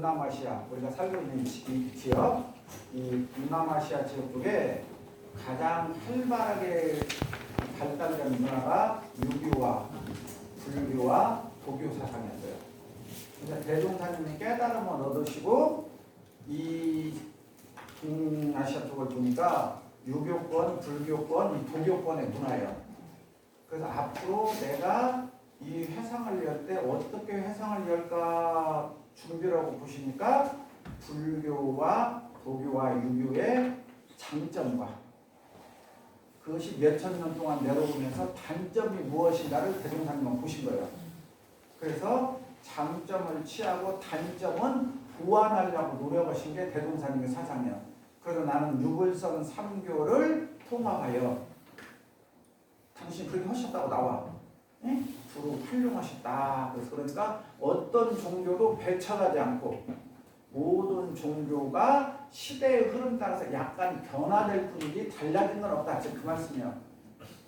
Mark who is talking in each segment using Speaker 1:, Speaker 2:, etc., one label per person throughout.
Speaker 1: 동남아시아 우리가 살고 있는 이 지역, 이 동남아시아 지역 쪽에 가장 활발하게 발달된 문화가 유교와 불교와 도교 사상이었어요. 그래서 대종사님이 깨달음을 얻으시고 이 동아시아 쪽을 보니까 유교권, 불교권, 이 도교권의 문화예요. 그래서 앞으로 내가 이 회상을 열 때 어떻게 회상을 열까 준비라고 보시니까 불교와 도교와 유교의 장점과 그것이 몇천 년 동안 내려오면서 단점이 무엇인가를 대종사님은 보신 거예요. 그래서 장점을 취하고 단점은 보완하려고 노력하신 게 대종사님의 사상이에요. 그래서 나는 유불선 3교를 통합하여 당신 그렇게 하셨다고 나와. 응? 주로 훌륭하셨다. 그래서 그러니까 어떤 종교도 배척하지 않고 모든 종교가 시대의 흐름 따라서 약간 변화될 뿐이지 달라진 건 없다. 지금 그 말씀이에요.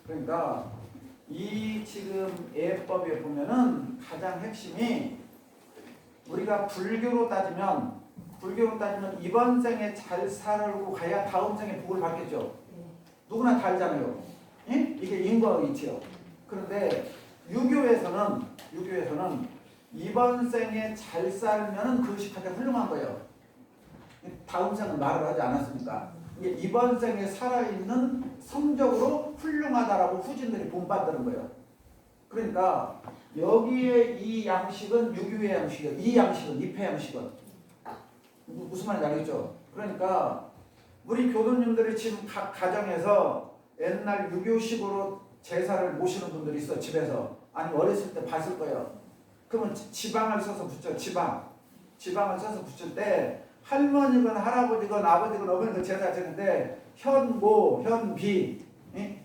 Speaker 1: 그러니까 이 지금 예법에 보면은 가장 핵심이 우리가 불교로 따지면 이번 생에 잘 살고 가야 다음 생에 복을 받겠죠. 누구나 다 알잖아요. 예? 이게 인과가 있지요. 그런데 유교에서는 이번 생에 잘 살면은 그것이 가장 훌륭한 거예요. 다음 생은 말을 하지 않았습니까? 이게 이번 생에 살아있는 성적으로 훌륭하다라고 후진들이 본받는 거예요. 그러니까 여기에 이 양식은 유교의 양식이에요. 이 양식은 입회 양식은 무슨 말인지 알겠죠? 그러니까 우리 교도님들이 지금 각 가정에서 옛날 유교식으로 제사를 모시는 분들이 있어. 집에서 아니 어렸을 때 봤을 거예요. 그러면 지방을 써서 붙여. 지방을 써서 붙일 때 할머니건 할아버지건 아버지건 어머니건 제사 지는데 현모 현비,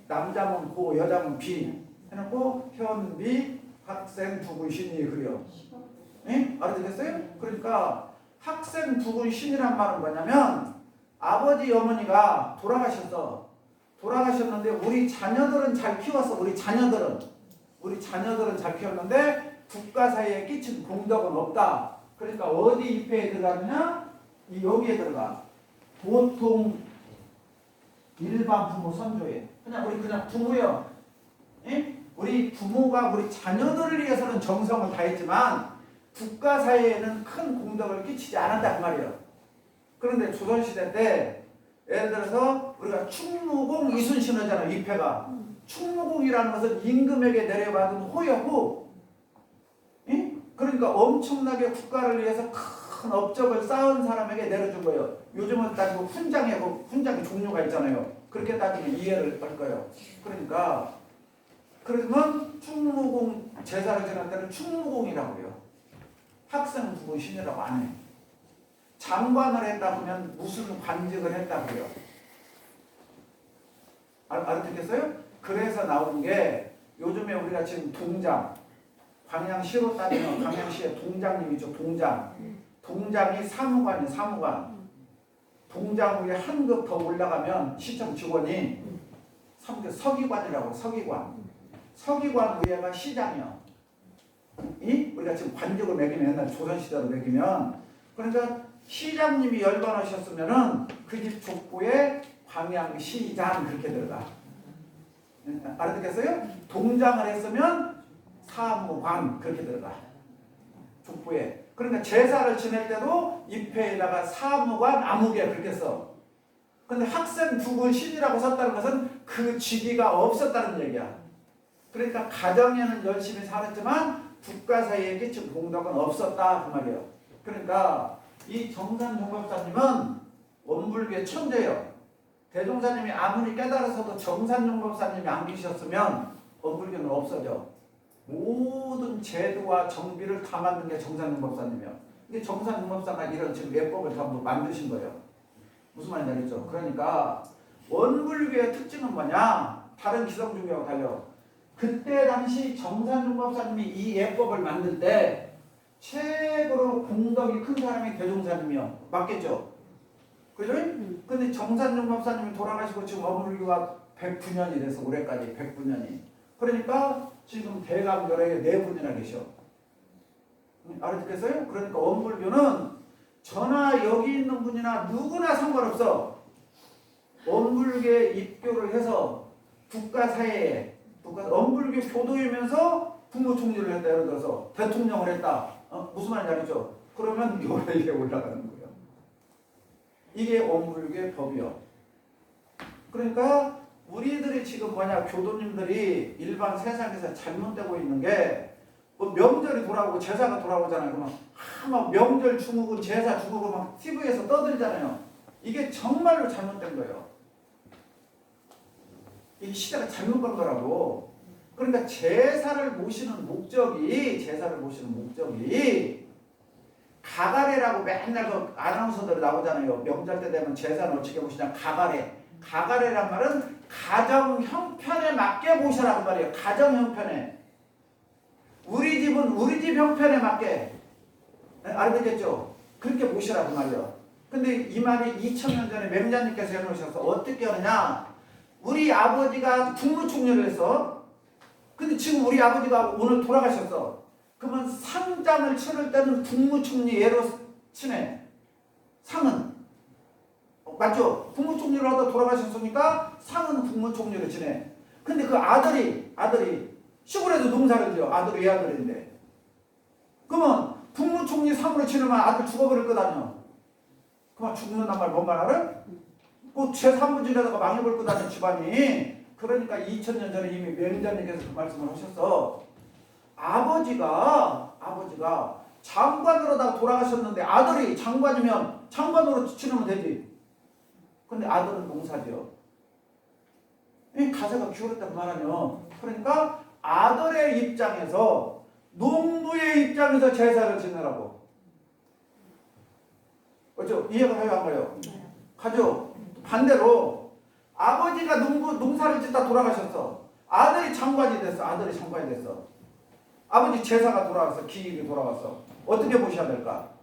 Speaker 1: 남자면 고 여자면 비 해놓고 현비 학생 부군 신이 그려. 알아듣겠어요? 그러니까 학생 부군 신이란 말은 뭐냐면 아버지 어머니가 돌아가셨는데 우리 자녀들은 잘 키웠어. 우리 자녀들은 잘 키웠는데 국가 사이에 끼친 공덕은 없다. 그러니까 어디 입회에 들어가느냐? 여기에 들어가. 보통 일반 부모 선조에 그냥 부모요. 우리 부모가 우리 자녀들을 위해서는 정성을 다했지만 국가 사이에는 큰 공덕을 끼치지 않았다 그 말이에요. 그런데 조선시대 때 예를 들어서 우리가 충무공 이순신 하잖아요. 입회가. 충무공이라는 것은 임금에게 내려받은 호여고, 그러니까 엄청나게 국가를 위해서 큰 업적을 쌓은 사람에게 내려준 거예요. 요즘은 따지고 훈장의 종류가 있잖아요. 그렇게 따지면 이해를 할 거예요. 그러니까 그러면 충무공 제사를 지낼 때는 충무공이라고 해요. 학생 부군 신이라고 안 해요. 장관을 했다 보면 무슨 관직을 했다 그래요. 알아듣겠어요? 그래서 나온 게 요즘에 우리가 지금 동장, 광양시로 따지면 광양시에 동장님이 있죠. 동장이 사무관이에요. 사무관. 동장 위에 한 급 더 올라가면 시청 직원이 서기관이라고. 서기관 위에가 시장이요. 우리가 지금 관직을 매기면 옛날 조선시대로 매기면 그러니까 시장님이 열반하셨으면은 그 집 족보에 광양시장 그렇게 들어가. 알아듣겠어요? 동장을 했으면 사무관 그렇게 들어가. 족보에. 그러니까 제사를 지낼 때도 입회에다가 사무관 아무개 그렇게 써. 근데 학생 부군 신이라고 썼다는 것은 그 직위가 없었다는 얘기야. 그러니까 가정에는 열심히 살았지만 국가 사이에 끼친 공덕은 없었다 그 말이에요. 그러니까 이 정산용법사님은 원불교의 천재예요. 대종사님이 아무리 깨달아서도 정산용법사님이 안 계셨으면 원불교는 없어져. 모든 제도와 정비를 다 만든 게 정산용법사님이에요. 이게 정산용법사가 이런 지금 예법을 전부 만드신 거예요. 무슨 말인지 알겠죠? 그러니까 원불교의 특징은 뭐냐? 다른 기성종교와 달려. 그때 당시 정산용법사님이 이 예법을 만들 때 최고로 공덕이 큰 사람이 대종사님이요. 맞겠죠? 그죠? 근데 정산용법사님이 돌아가시고 지금 원불교가 109년이 돼서 올해까지 109년이. 그러니까 지금 대감결에 4분이나 계셔. 알아듣겠어요? 그러니까 원불교는 저나 여기 있는 분이나 누구나 상관없어. 엄불계 입교를 해서 국가 사회에 엄불계 교도이면서 국무총리를 했다. 예를 들어서 대통령을 했다. 무슨 말인지 알겠죠? 그러면 요래에 올라가는 거예요. 이게 엄불계 법이요. 그러니까 우리들이 지금 뭐냐, 교도님들이 일반 세상에서 잘못되고 있는 게, 뭐 명절이 돌아오고 제사가 돌아오잖아요. 그러면 막 명절 중국은 제사 중국은 막 TV에서 떠들잖아요. 이게 정말로 잘못된 거예요. 이 시대가 잘못 간 거라고. 그러니까 제사를 모시는 목적이 가가래라고 맨날 그 아나운서들 나오잖아요. 명절 때 되면 제사는 어떻게 모시냐, 가가래란 말은 가정 형편에 맞게 모셔라고 말이에요. 가정 형편에. 우리 집은 우리 집 형편에 맞게. 알겠죠? 그렇게 모시라고 말이에요. 근데 이 말이 2000년 전에 맹자님께서 해놓으셔서 어떻게 하느냐. 우리 아버지가 국무총리를 했어. 근데 지금 우리 아버지가 오늘 돌아가셨어. 그러면 상장을 치를 때는 국무총리 예로 치네. 상은. 맞죠? 국무총리를 하다 돌아가셨으니까 상은 국무총리를 지내. 근데 그 아들이 시골에도 농사를 지어. 아들이 외아들인데. 그러면 국무총리 상으로 치르면 아들 죽어버릴 거 아니야. 그만 죽는단 말 뭔 말 알아? 그 제3부지에다가 망해볼 거 아니야 집안이. 그러니까 2000년 전에 이미 명자님께서 그 말씀을 하셨어. 아버지가 장관으로다가 돌아가셨는데 아들이 장관이면 장관으로 치르면 되지. 근데 아들은 농사지어. 이 가세가 기울었단 말하면, 그러니까 아들의 입장에서, 농부의 입장에서 제사를 지내라고. 그렇죠? 이해가 가요, 안 가요? 가죠? 반대로 아버지가 농사를 짓다 돌아가셨어. 아들이 장관이 됐어. 아버지 제사가 돌아왔어. 기일이 돌아왔어. 어떻게 모셔야 될까?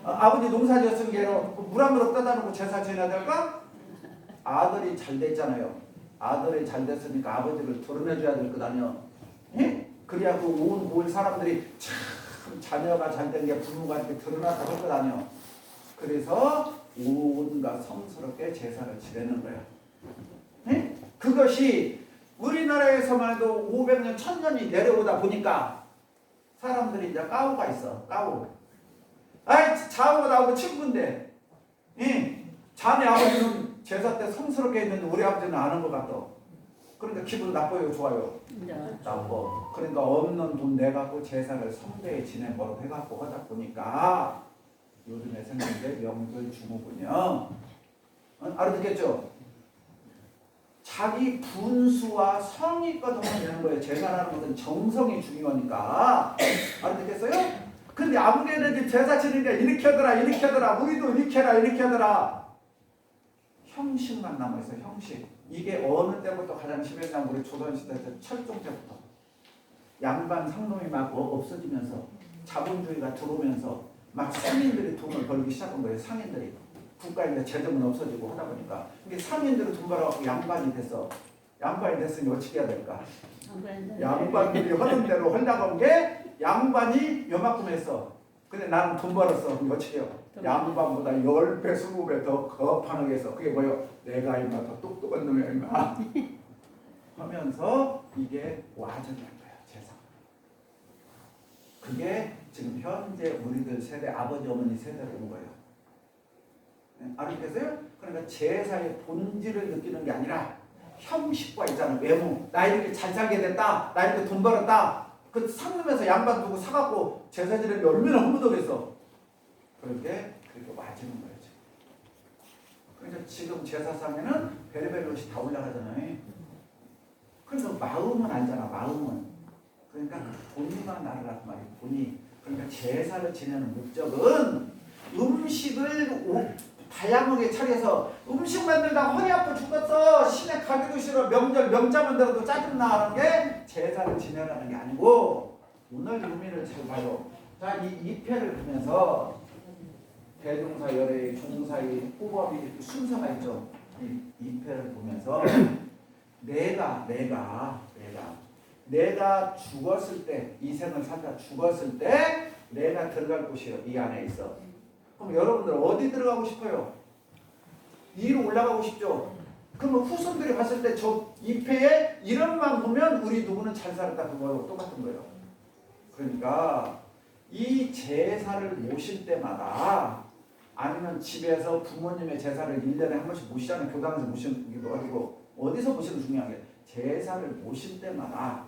Speaker 1: 아버지 농사 지었으니까 물 한 그릇 떠다 놓고 제사 지내야 될까? 아들이 잘 됐잖아요. 아들이 잘 됐으니까 아버지를 드러내줘야 될 거 아니야. 예? 그래야 그 온 고을 사람들이 참 자녀가 잘 된 게 부모가 이렇게 드러났다고 할 거 아니야. 그래서 온갖 성스럽게 제사를 지내는 거야. 예? 그것이 우리나라에서만 해도 500년, 1000년이 내려오다 보니까 사람들이 이제 까오가 있어. 까오. 아이, 자오가 나오고 친구인데, 자네 아버지는 제사 때 성스럽게 했는데 우리 아버지는 안 한 것 같아. 그러니까 기분 나빠요, 좋아요? 나빠. 그러니까 없는 돈 내갖고 제사를 성대에 지내버릇 해갖고 하다 보니까 요즘에 생긴 게 명절 중후군요. 알아듣겠죠? 자기 분수와 성의껏 하면 되는 거예요. 제사라는 것은 정성이 중요하니까. 알아듣겠어요? 근데 아무리 해도 제사 치니까 이렇게 하더라. 우리도 이렇게 하더라. 형식만 남아있어, 형식. 이게 어느 때부터 가장 심했냐, 우리 조선시대에서 철종 때부터. 양반 상놈이 막 없어지면서 자본주의가 들어오면서 막 상인들이 돈을 벌기 시작한 거예요. 상인들이. 국가에 재정은 없어지고 하다 보니까. 근데 상인들이 돈 벌어갖고 양반이 됐어. 양반이 됐으니 어떻게 해야 될까? 양반들이 하는 대로 하려고 한 게 양반이 요만큼 했어. 근데 나는 돈 벌었어. 그럼 어떻게 해요? 양반보다 10배, 20배 더 거판하게 해서. 그게 뭐예요? 내가 임마 더 똑똑한 놈이야 임마. 하면서 이게 와전이 한 거야. 제사. 그게 지금 현재 우리들 세대, 아버지 어머니 세대로 온 거예요. 알겠어요? 그러니까 제사의 본질을 느끼는 게 아니라 형식과 있잖아. 외모. 나 이렇게 잘 살게 됐다. 나 이렇게 돈 벌었다. 그 상놈에서 양반 두고 사갖고 제사 지내는 게 얼마나 흐뭇하겠어. 그렇게 와지는 거예요. 그러니까 지금 제사상에는 별의별 것이 다 올라가잖아요. 그래서 마음은 알잖아. 마음은. 그러니까 본인만 알아라 그 말이에요. 본인. 그러니까 제사를 지내는 목적은 음식을 다양하게 차려서 음식 만들다가 허리 아파 죽었어. 시내 가기도 싫어. 명절 명자 만들어도 짜증나 하는 게 제사를 지내라는 게 아니고, 오늘 의미를 잘 봐요. 자, 이 패를 보면서 대종사, 열애, 종사의 호법이 순서가 있죠. 이 패를 보면서 내가 죽었을 때, 이 생을 살다 죽었을 때 내가 들어갈 곳이요. 이 안에 있어. 그럼 여러분들 어디 들어가고 싶어요? 위로 올라가고 싶죠? 그러면 후손들이 봤을 때 저 잎에 이름만 보면 우리 누구는 잘 살았다 그거하고 똑같은 거예요. 그러니까 이 제사를 모실 때마다 아니면 집에서 부모님의 제사를 1년에 한 번씩 모시잖아요. 교당에서 모시기도 하고 어디서 모시는 중요한 게 제사를 모실 때마다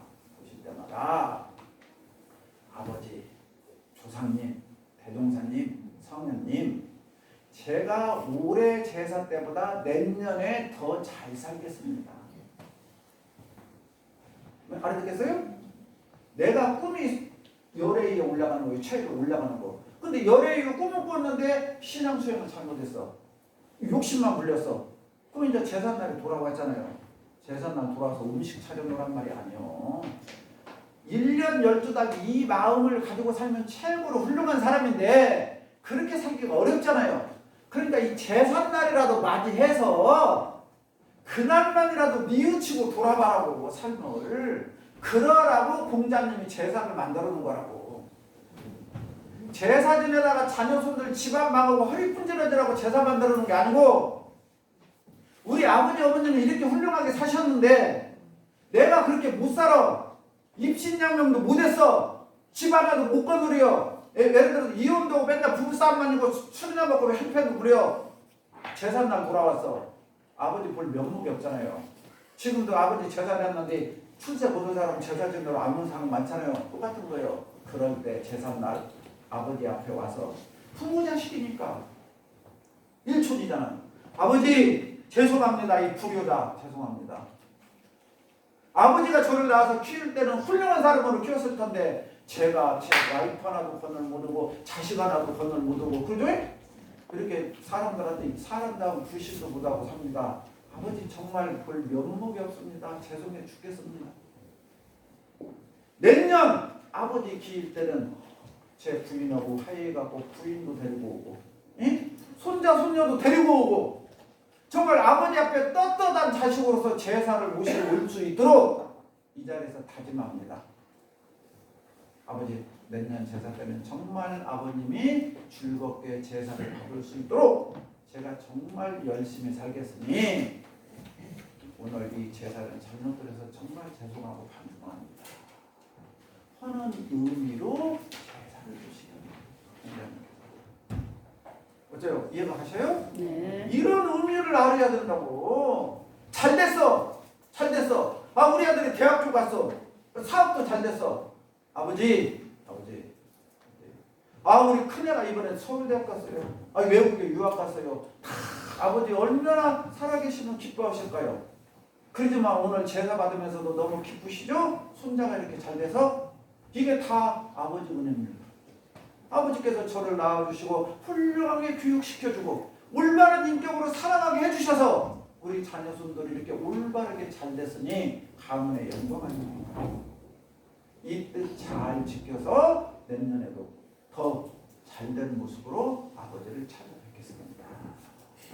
Speaker 1: 아버지, 조상님, 대종사님, 성현님 제가 올해 제사 때보다 내년에 더 잘 살겠습니다. 알아듣겠어요? 내가 꿈이 열애에 올라가는 거예요. 체에 올라가는 거. 근데 열애에 꿈을 꿨는데 신앙 수행을 잘못했어. 욕심만 불렸어. 그럼 이제 제삿날이 돌아왔잖아요. 제삿날 돌아와서 음식 차려놓으란 말이 아니요. 1년 12달 이 마음을 가지고 살면 최고로 훌륭한 사람인데 그렇게 살기가 어렵잖아요. 그러니까 이 제삿날이라도 맞이해서 그날만이라도 뉘우치고 돌아가라고 삶을 그러라고 공자님이 제사를 만들어 놓은 거라고. 제사 지내다가 자녀 손들 집안 망하고 허리 분질러지라고 제사 만들어 놓은 게 아니고 우리 아버지 어머니는 이렇게 훌륭하게 사셨는데 내가 그렇게 못 살아. 입신양명도 못했어. 집안 가도 못 거느려. 예를 들어서 이혼도 하고 맨날 부부싸움만 이고 술이나 먹고 한편도 부려. 제삿날 돌아왔어. 아버지 볼 면목이 없잖아요. 지금도 아버지 제사 했는데 출세 못한 사람 제사 지내러 안 오는 사람 많잖아요. 똑같은 거예요. 그럴 때 제삿날 아버지 앞에 와서 부모 자식이니까 일촌이잖아. 아버지 죄송합니다. 이 불효다. 죄송합니다. 아버지가 저를 낳아서 키울 때는 훌륭한 사람으로 키웠을 텐데 제가 제 와이프 하나도 건을 못 오고 자식 하나도 건을 못 오고 그러죠? 이렇게 사람들한테 사람다운 불신도 못하고 삽니다. 아버지 정말 볼 면목이 없습니다. 죄송해 죽겠습니다. 내년 아버지 기일 때는 제 부인하고 화해해갖고 부인도 데리고 오고 손자 손녀도 데리고 오고 정말 아버지 앞에 떳떳한 자식으로서 제사를 모시고 올 수 있도록 이 자리에서 다짐합니다. 아버지 내년 제사 때는 정말 아버님이 즐겁게 제사를 받을 수 있도록 제가 정말 열심히 살겠으니 오늘 이 제사를 잘못 드려서 정말 죄송하고 반성합니다. 하는 의미로 제사를 주시는 어째요? 이해가 가셔요?
Speaker 2: 네.
Speaker 1: 이런 의미를 알아야 된다고. 잘 됐어. 아 우리 아들이 대학교 갔어. 사업도 잘 됐어. 아버지. 아 우리 큰애가 이번에 서울대학 갔어요. 아 외국에 유학 갔어요. 아버지 얼마나 살아계시면 기뻐하실까요? 그러지만 오늘 제사 받으면서도 너무 기쁘시죠? 손자가 이렇게 잘 돼서 이게 다 아버지 은혜입니다. 아버지께서 저를 낳아주시고 훌륭하게 교육시켜주고 올바른 인격으로 살아가게 해주셔서 우리 자녀손들이 이렇게 올바르게 잘 됐으니 가문의 영광 아닙니까? 이 뜻 잘 지켜서 내년에도 더 잘된 모습으로 아버지를 찾아뵙겠습니다.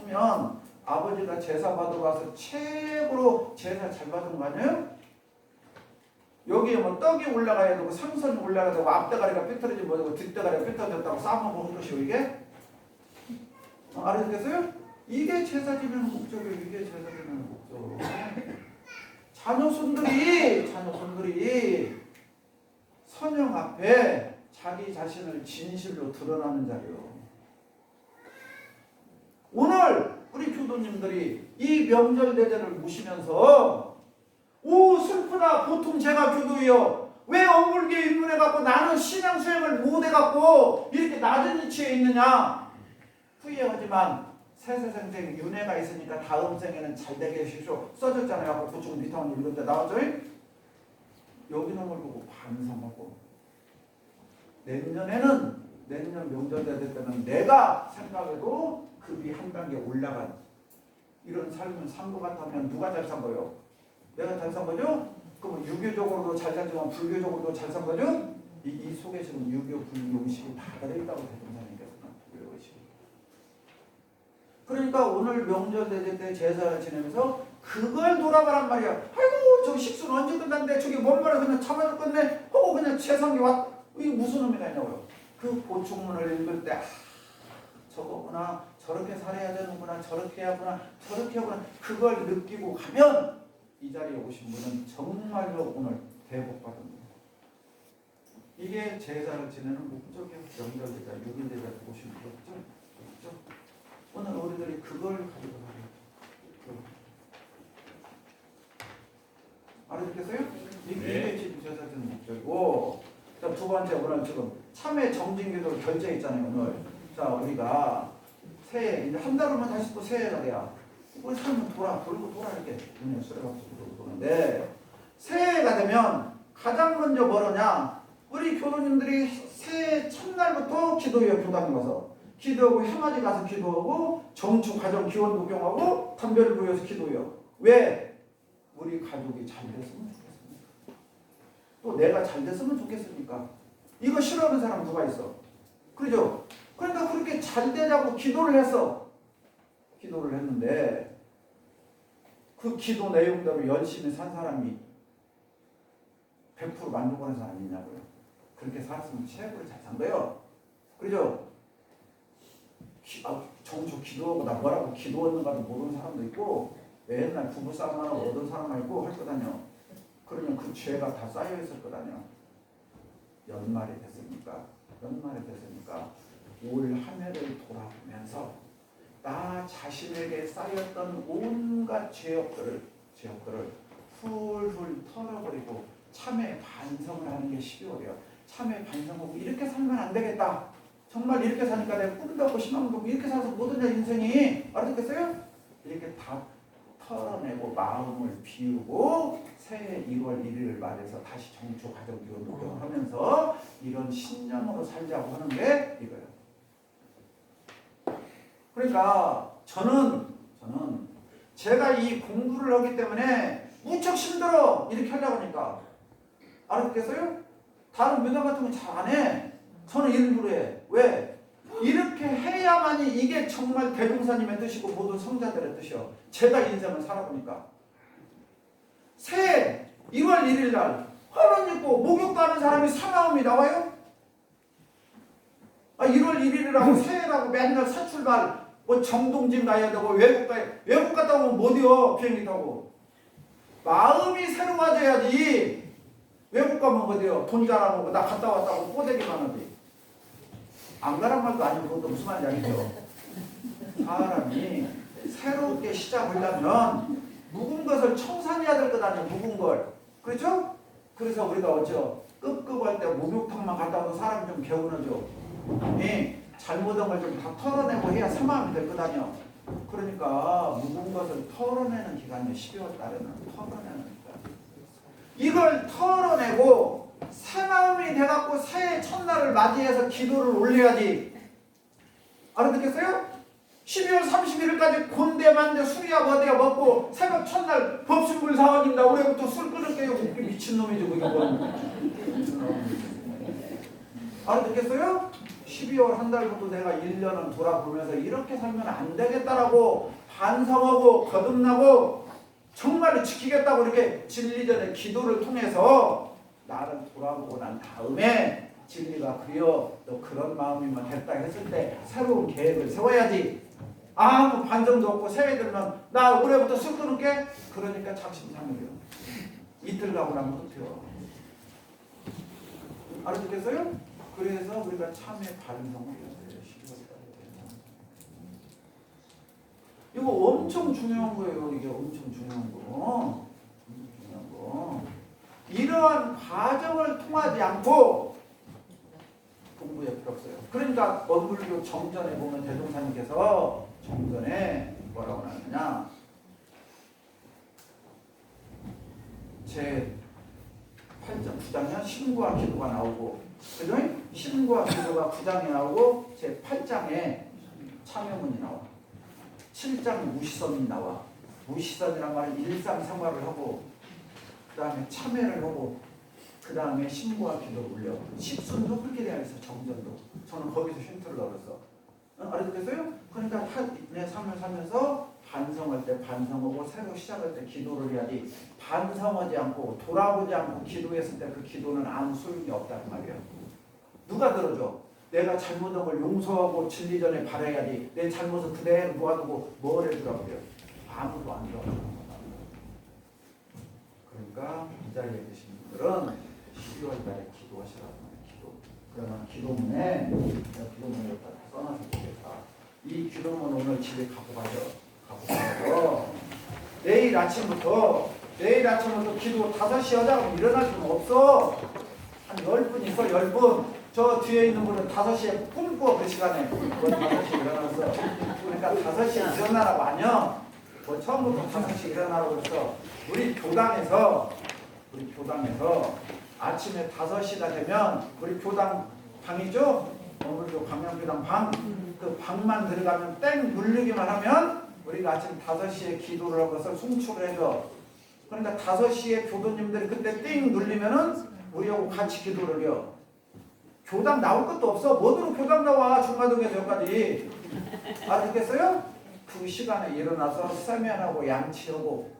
Speaker 1: 그러면 아버지가 제사 받으러 와서 최고로 제사 잘 받은 거 아니에요? 여기에 뭐 떡이 올라가야 되고 상선이 올라가야 되고 앞대가리가 삐뚤어지면 뭐고 뒷대가리가 삐뚤어졌다고 싸먹은 것이요 이게? 알아듣겠어요? 이게 제사 지내는 목적이에요. 이게 제사 지내는 목적. 자녀손들이 선영 앞에 자기 자신을 진실로 드러나는 자리요. 오늘 우리 교도님들이 이 명절 대전을 모시면서 오 슬프다. 보통 제가 교도요. 왜 억울게 입문해갖고 나는 신앙 수행을 못해갖고 이렇게 낮은 위치에 있느냐. 후회하지만 세세생생 윤회가 있으니까 다음 생에는 잘되게 해주십시오. 써졌잖아요. 아까 그쪽 밑에 읽을 때 나왔죠? 여기는 걸 보고 반성하고 내년 명절 대전 때는 내가 생각해도 급이 한 단계 올라간 이런 삶을 산 것 같다면 누가 잘 산 거예요? 내가 잘 산 거죠? 그럼 유교적으로도 잘 살지만 불교적으로도 잘 산 거죠? 이 속에 지금 유교, 불교 의식이 다 들어있다고 대통령님께서 불교 의식이. 그러니까 오늘 명절 대전 때 제사를 지내면서 그걸 돌아가란 말이야. 아이고 저 식수는 언제 끝났는데 저기 뭔 말을 그냥 참아줄 건데 하고 그냥 세상에 왔. 이게 무슨 의미가 있냐고요. 그 보충문을 읽을 때 저거구나, 저렇게 살아야 되는구나, 저렇게 하구나, 저렇게 하구나, 그걸 느끼고 가면 이 자리에 오신 분은 정말로 오늘 대복 받은 거예요. 이게 제사를 지내는 목적이에요. 명절제자, 6일제자 오신 목적. 오늘 우리들이 그걸 가지고 가요. 알아듣겠어요? 이게 지금 제사 지내는 목적이고, 자, 두 번째, 오늘 지금 참회 정진기도를 결제했잖아요. 오늘. 자, 우리가 새해 이제 한 달 후면 다시 또 새해가 돼야 우리 삶은 돌고 돌아 이렇게 눈에 수레가 도는데, 새해가 되면 가장 먼저 뭐냐? 우리 교도님들이 새해 첫날부터 기도해요. 교당에 가서 기도하고, 해맞이 가서 기도하고, 정축 가정 기원 독경하고, 담배를 부여서 기도해요. 왜? 우리 가족이 잘 됐으면 좋겠습니까? 또 내가 잘 됐으면 좋겠습니까? 이거 싫어하는 사람 누가 있어? 그죠? 그러니까 그렇게 잘 되자고 기도를 했는데, 그 기도 내용대로 열심히 산 사람이 100% 만족하는 사람이 있냐고요? 그렇게 살았으면 최고로 잘 산 거예요. 그죠? 정초 기도하고 나 뭐라고 기도했는가도 모르는 사람도 있고, 맨날 부부싸움만 하고 얻은 사람만 있고 할 거다뇨. 그러면 그 죄가 다 쌓여 있을 거다뇨. 연말이 됐습니까? 올 한 해를 돌아보면서 나 자신에게 쌓였던 온갖 죄업들을 훌훌 털어버리고 참회 반성을 하는 게 12월이에요. 참회 반성하고 이렇게 살면 안 되겠다. 정말 이렇게 사니까 내가 꿈도 없고 희망도 없고 이렇게 살아서 못 얻냐 인생이. 알아듣겠어요? 이렇게 다 털어내고 마음을 비우고 새해 1월 1일을 맞아서 다시 정초 가정 기원 독경을 하면서 이런 신념으로 살자고 하는 게 이거예요. 그러니까 저는 제가 이 공부를 하기 때문에 무척 힘들어 이렇게 하려고 하니까. 알아듣겠어요? 다른 민원 같은 거 잘 안 해. 저는 일부러 해. 왜? 이렇게 해야만이 이게 정말 대종사님의 뜻이고 모든 성자들의 뜻이요. 제가 인생을 살아보니까. 새해 1월 1일 날 헌원 입고 목욕도 하는 사람이 사마음이 나와요? 1월 1일이라고 새해라고 맨날 새 출발 뭐 정동진 가야 되고 외국 갔다 오면 못이요. 비행기 타고. 마음이 새로워져야지. 외국 가면 어디요? 돈 자랑하고 나 갔다 왔다고 꼬대기만 하지. 안 가란 말도 아니고 그것도 무슨 말인지 알죠? 사람이 새롭게 시작하려면 묵은 것을 청산해야 될 것 아니에요. 묵은 걸. 그렇죠? 그래서 우리가 어쩌 급급할 때 목욕탕만 갔다 와서 사람 좀 개운하죠. 잘못한 걸 좀 다 털어내고 해야 사마음이 될 것 아니에요. 그러니까 묵은 것을 털어내는 기간이 12월 달에는 털어내는 기간. 이걸 털어내고 새 마음이 돼갖고 새해 첫날을 맞이해서 기도를 올려야지. 알아듣겠어요? 12월 31일까지 곤대만대 술이야 어디야 먹고 새벽 첫날 법순불 사원님 나 올해부터 술 끊을게요. 미친놈이지 그게 뭐. 알아듣겠어요? 12월 한 달부터 내가 1년을 돌아보면서 이렇게 살면 안 되겠다라고 반성하고 거듭나고 정말로 지키겠다고 이렇게 진리전의 기도를 통해서 나를 돌아보고 난 다음에 진리가 그려 너 그런 마음이면 됐다 했을 때 새로운 계획을 세워야지. 아무 반성도 없고 새해 들면 나 올해부터 술 끊을게. 그러니까 작심삼일이요. 이틀 가고 나면 끝이요. 알아듣겠어요? 그래서 우리가 참회 반성을 해야 돼요. 12월달에. 이거 엄청 중요한 거예요. 이게 엄청 중요한 거. 이러한 과정을 통하지 않고 공부에 필요 없어요. 그러니까 원불교 정전에 보면 대종사님께서 정전에 뭐라고 하느냐, 제 8장 9장에 신구와 기도가 나오고, 그죠? 신구와 기도가 9장에 나오고 제 8장에 참여문이 나와. 7장 무시선이 나와. 무시선이란 말은 일상생활을 하고 그 다음에 참회를 하고 그 다음에 신구와 기도를 올려. 십순도 그렇게 되어 있어. 정전도. 저는 거기서 힌트를 얻었어. 알아듣겠어요? 그러니까 내 삶을 살면서 반성할 때 반성하고 새로 시작할 때 기도를 해야지. 반성하지 않고 돌아보지 않고 기도했을 때 그 기도는 아무 소용이 없다는 말이에요. 누가 들어줘? 내가 잘못한 걸 용서하고 진리 전에 바라야지. 내 잘못을 그대로 놓아두고 뭘 해주라고 그래요. 아무도 안 들어. 그러니까 이 자리에 계신 분들은 12월 달에 기도하시라고 해요. 기도. 그러면 기도문에 내가 기도문을 여기다 써놔서 보겠다. 이 기도문 오늘 집에 갖고 가서 내일 아침부터 기도 5시 하자고 일어날 수는 없어. 한 10분 있어. 10분. 저 뒤에 있는 분은 5시에 꿈꾸어 그 시간에. 그건 5시에 일어나서. 그러니까 5시에 일어나라고 하냐? 뭐 처음부터 5시 일어나라고 해서 우리 교당에서 아침에 5시가 되면 우리 교당 방이죠? 우리 광명교당 방. 그 방만 들어가면 땡 누르기만 하면 우리가 아침 5시에 기도를 하고 서 송출을 해줘. 그러니까 5시에 교도님들이 그때 띵 눌리면은 우리하고 같이 기도를 해요. 교당 나올 것도 없어. 뭐대로 교당 나와. 중마동에서 여기까지. 알겠어요? 그 시간에 일어나서 세면하고 양치하고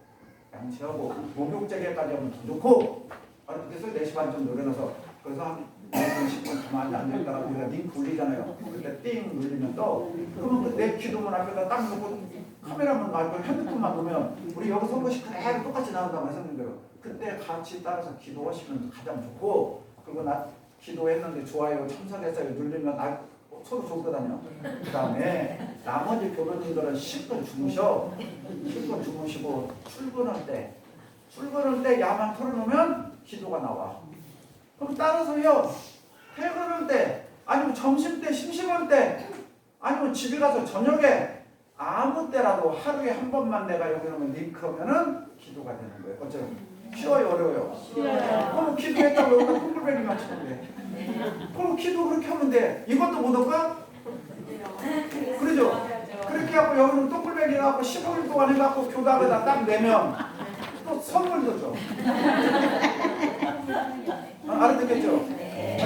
Speaker 1: 목욕제게까지 하면 더 좋고. 알겠어요? 4시 반쯤 일어나서. 그래서 한 5분 10분 가만히 앉아있다가 우리가 링크 울리잖아요. 그때 띵 눌리면 또 그러면 내 기도문 앞에다 딱 놓고 카메라만 말고 핸드폰만 놓으면 우리 여기 선 것이 그대로 똑같이 나온다고 했었는데요. 그때 같이 따라서 기도하시면 가장 좋고, 그리고 나 기도했는데 좋아요 참석했어요 누르면 서로 좋거든요. 그 다음에 나머지 교도님들은 실컷 주무시고 출근할 때 야만 털어놓으면 기도가 나와. 그럼 따라서요, 퇴근할 때 아니면 점심때 심심할 때 아니면 집에 가서 저녁에 아무 때라도 하루에 한 번만 내가 여기 오면 링크하면은 기도가 되는 거예요. 어쩌면 쉬워요, 어려워요? 그럼 기도했다고 여기다 콩글뱅이 맞추면 돼. 그럼 기도 그렇게 하면 돼. 이것도 못 할까? 그러죠? 그렇게 하고 여기는 똥글뱅이 갖고 15일 동안 해갖고 교답에다 딱 내면 또 선물도 줘. 알아듣겠죠?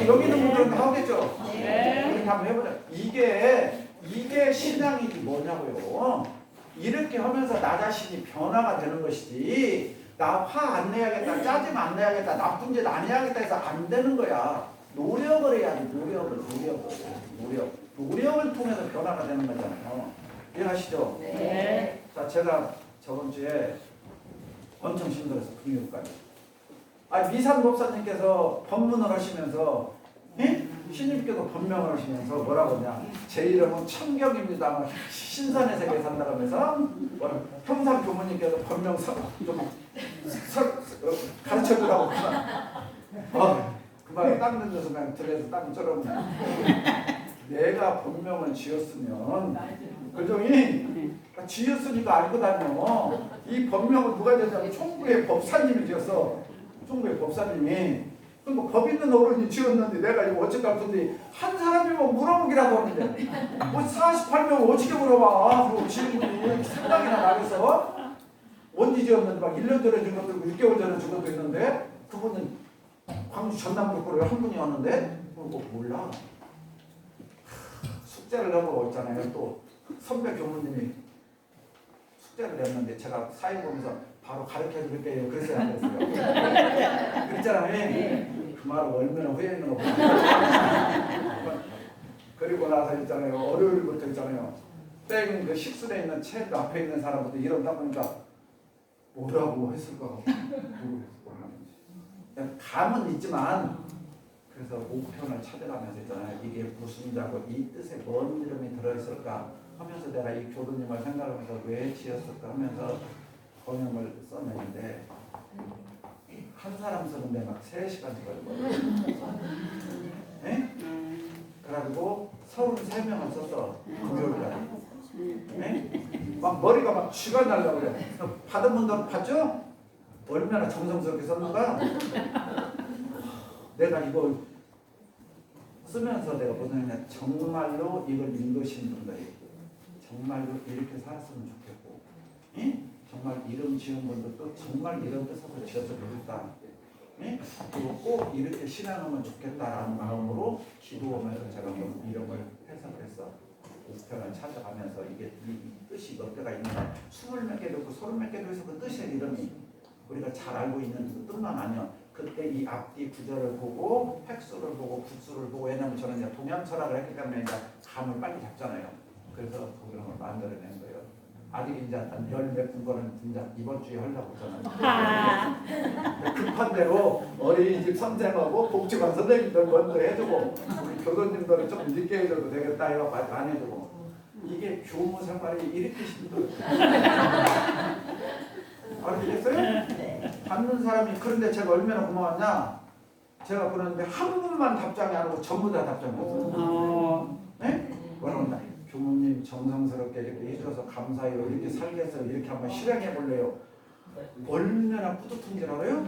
Speaker 1: 여기 있는 분들은 다 하겠죠? 그렇게 한번 해보자. 이게 신앙이지 뭐냐고요. 이렇게 하면서 나 자신이 변화가 되는 것이지, 나 화 안 내야겠다, 짜증 안 내야겠다, 나쁜 짓 안 해야겠다 해서 안 되는 거야. 노력을 해야지. 노력을 통해서 변화가 되는 거잖아요. 이해하시죠? 네. 자, 제가 저번 주에 엄청 힘들어서 금요일까지. 미산 목사님께서 법문을 하시면서, 신님께서 법명을 하시면서 뭐라고 하냐. 제 이름은 청경입니다. 신선의 세계에 산다고 하면서 평상 교무님께서 법명 좀 가르쳐주라고. 그 말에 딱 넣어서 그냥 들에서 딱 쩔었네. 내가 본명을 지었으면, 그종이 지었으니까 알고 다녀. 이 본명을 누가 지었냐면 총부의 법사님이 지었어. 총부의 법사님이. 그럼 법 있는 어른이 지었는데 내가 이거 어찌할건데 한 사람이 뭐 물어보기라도 하는데 뭐 48명 어떻게 물어봐. 그리고 지금분이 생각이나 나면서 언제 지었는데 막 1년 전에 준 것도 있고 6개월 전에 준 것도 있는데, 그분은 광주 전남북구로 한 분이 왔는데 그거 몰라. 숙제를 내고 있잖아요. 또 선배 교무님이 숙제를 냈는데 제가 사회 보면서 바로 가르쳐 드릴게요. 그랬어야 안 됐어요. 그랬잖아요. 그 말을 얼마나 후회했는 거 보세요. 그리고 나서 있잖아요. 월요일부터 있잖아요. 땡 그 식순에 있는 책 앞에 있는 사람부터 이런다 보니까 뭐라고 했을까 모르겠어. 감은 있지만, 그래서 목표를 찾아가면서 있잖아요. 이게 무슨 자고 이 뜻에 뭔 이름이 들어있을까 하면서 내가 이 교도님을 생각하면서 왜 지었을까 하면서 번역을 써냈는데, 한 사람 쓰는데 막 3시간 걸리거든요. 네? 그래가지고 33명을 썼어. 금요일날. 네? 막 머리가 막 쥐가 날라고 그래. 받은 분들은 봤죠? 얼마나 정성스럽게 썼는가? 내가 이거 쓰면서 내가 무슨 했냐, 정말로 이걸 읽으신 분들이 정말로 이렇게 살았으면 좋겠고, 응? 정말 이름 지은 분들도 정말 이런 뜻으로 지었으면 좋겠다. 응? 그리고 꼭 이렇게 신앙하면 좋겠다라는 마음으로 기도하면서 제가 이름을 해석해서 목표를 찾아가면서 이게 이 뜻이 몇 개가 있나, 20몇 개도 있고 30몇 개도 있어. 그 뜻의 이름이 우리가 잘 알고 있는 그 뜻만 아니야. 그때 이 앞뒤 구절을 보고 획수를 보고 구수를 보고 왜냐면 저는 이제 동양 철학을 했기 때문에 이제 감을 빨리 잡잖아요. 그래서 그런 걸 만들어낸 거예요. 아직 이제 한 열 몇 군거는 이제 이번 주에 하려고 저는 급한 대로 어린이집 선생하고 복지관 선생님들 먼저 해주고 우리 교도님들은 좀 늦게 해줘도 되겠다 해서 많이 해주고 이게 교무 생활이 이렇게 힘들어요. 알아듣겠어요?
Speaker 2: 네.
Speaker 1: 받는 사람이 그런데 제가 얼마나 고마웠냐? 제가 그러는데 한 분만 답장이 안 오고 전부 다 답장이었어요. 네? 뭐라고 했나? 교무님 정성스럽게 이렇게 해줘서 감사해요. 이렇게 살겠어요. 이렇게 한번 실행해 볼래요. 얼마나 뿌듯한 줄 알아요?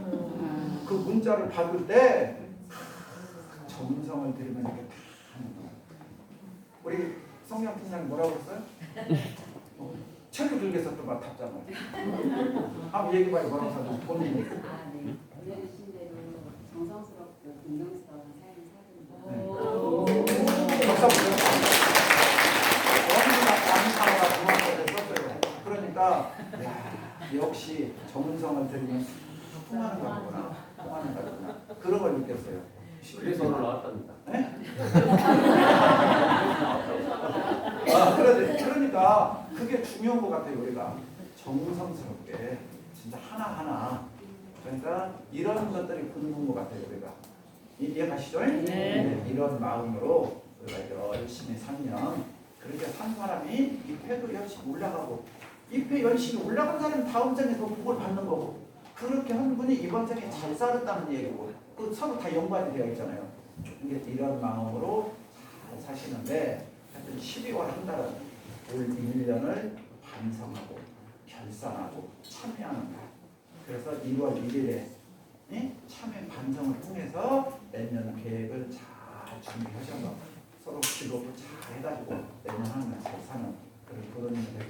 Speaker 1: 그 문자를 받을 때 정성을 들이면 이렇게 다 하는 거예요. 우리 성경 팀장님 뭐라고 했어요? 책을 들겠어 또 막 답장을. 한번 얘기해봐요. 뭐라고 써서 본인이.
Speaker 3: 네. 알려주신 대로 정성스럽고 공정스러운 삶을
Speaker 1: 네.
Speaker 3: 사는
Speaker 1: 박사 보세요. 남사가 중학교에 썼어요. 그러니까 야, 역시 정성을 들이면 통하는 거구나. 통하는 거구나. 그런 걸 느꼈어요.
Speaker 4: 그래서 오늘 나왔답니다.
Speaker 1: 네? 그러니까 그게 중요한 것 같아요. 우리가 정성스럽게 진짜 하나하나 그러니까 이런 것들이 붙는 것 같아요. 우리가 이해가시죠?
Speaker 2: 네.
Speaker 1: 이런 마음으로 우리가 열심히 살면 그렇게 산 사람이 입회도 열심히 올라가고 입회 열심히 올라간 사람이 다음 생에 더 복을 받는 거고 그렇게 한 분이 이번 생에 잘 살았다는 얘기고 그 서로 다 연관이 되어 있잖아요. 이런 마음으로 잘 사시는데 하여튼 12월 한 달은 올 1년을 반성하고 결산하고 참여하는 날. 그래서 1월 1일에 참여 반성을 통해서 내년 계획을 잘 준비하셔서 서로 기도도 잘 해가지고 내년 한 해 잘 사는 그런 교도님이 되길